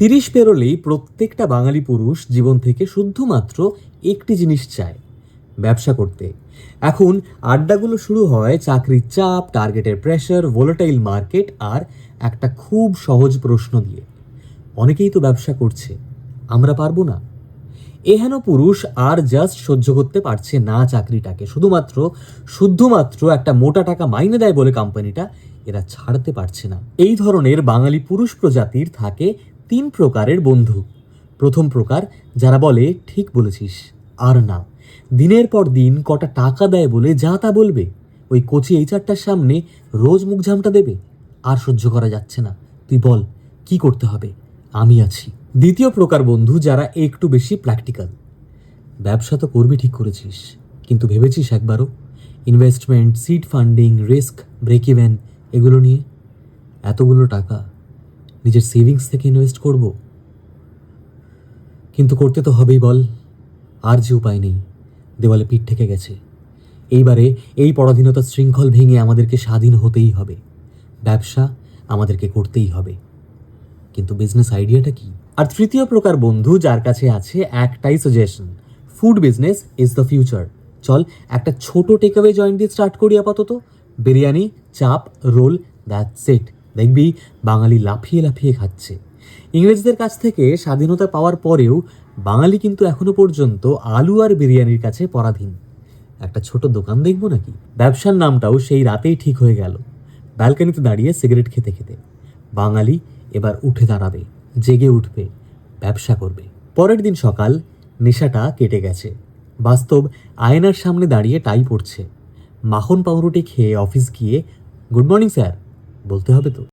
30 পেরোলেই প্রত্যেকটা বাঙালি পুরুষ জীবন থেকে শুধুমাত্র একটি জিনিস চায়, ব্যবসা করতে। এখন আড্ডাগুলো শুরু হয় চাকরির চাপ, টার্গেটের প্রেশার, ভোলাটাইল মার্কেট আর একটা খুব সহজ প্রশ্ন দিয়ে, অনেকেই তো ব্যবসা করছে, আমরা পারবো না? এহেন পুরুষ আর জাস্ট সহ্য করতে পারছে না চাকরিটাকে, শুধুমাত্র একটা মোটা টাকা মাইনে দেয় বলে কোম্পানিটা এরা ছাড়তে পারছে না। এই ধরনের বাঙালি পুরুষ প্রজাতির থাকে 3 প্রকারের বন্ধু। প্রথম প্রকার, যারা বলে ঠিক বলেছিস, আর না, দিনের পর দিন কটা টাকা দেয় বলে যা তা বলবে, ওই কোচি এইচআরটার সামনে রোজ মুখ ঝামটা দেবে, আর সহ্য করা যাচ্ছে না, তুই বল কি করতে হবে, আমি আছি। দ্বিতীয় প্রকার বন্ধু, যারা একটু বেশি প্র্যাকটিক্যাল। ব্যবসা তো করবি ঠিক করেছিস, কিন্তু ভেবেছিস একবারও investment, seed funding, risk, break even এগুলো নিয়ে? এতগুলো টাকা নিজের সেভিংস থেকে ইনভেস্ট করব? কিন্তু করতে তো হবেই বল, আর যে উপায় নেই, দেওয়ালে পিঠ ঠেকে গেছে। এইবারে এই পরাধীনতার শৃঙ্খল ভেঙে আমাদেরকে স্বাধীন হতেই হবে, ব্যবসা আমাদেরকে করতেই হবে। কিন্তু বিজনেস আইডিয়াটা কি? আর তৃতীয় প্রকার বন্ধু, যার কাছে আছে একটাই suggestion, food business is the future. চল একটা ছোট টেকঅ্যাওয়ে জয়েন্ট দিয়ে স্টার্ট করি আপাতত, বিরিয়ানি, চাপ, রোল, দ্যাটস ইট। দেখবি বাঙালি লাফিয়ে লাফিয়ে খাচ্ছে। ইংরেজদের কাছ থেকে স্বাধীনতা পাওয়ার পরেও বাঙালি কিন্তু এখনো পর্যন্ত আলু আর বিরিয়ানির কাছে পরাধীন। একটা ছোট দোকান দেখবো নাকি? ব্যবসার নামটাও সেই রাতেই ঠিক হয়ে গেল, ব্যালকনিতে দাঁড়িয়ে সিগারেট খেতে খেতে। বাঙালি এবার উঠে দাঁড়াবে, জেগে উঠবে, ব্যবসা করবে। পরের দিন সকাল, নেশাটা কেটে গেছে, বাস্তব আয়নার সামনে দাঁড়িয়ে টাই পড়ছে। মাখন পাউরুটি খেয়ে অফিস গিয়ে গুড মর্নিং স্যার বলতে হবে তো।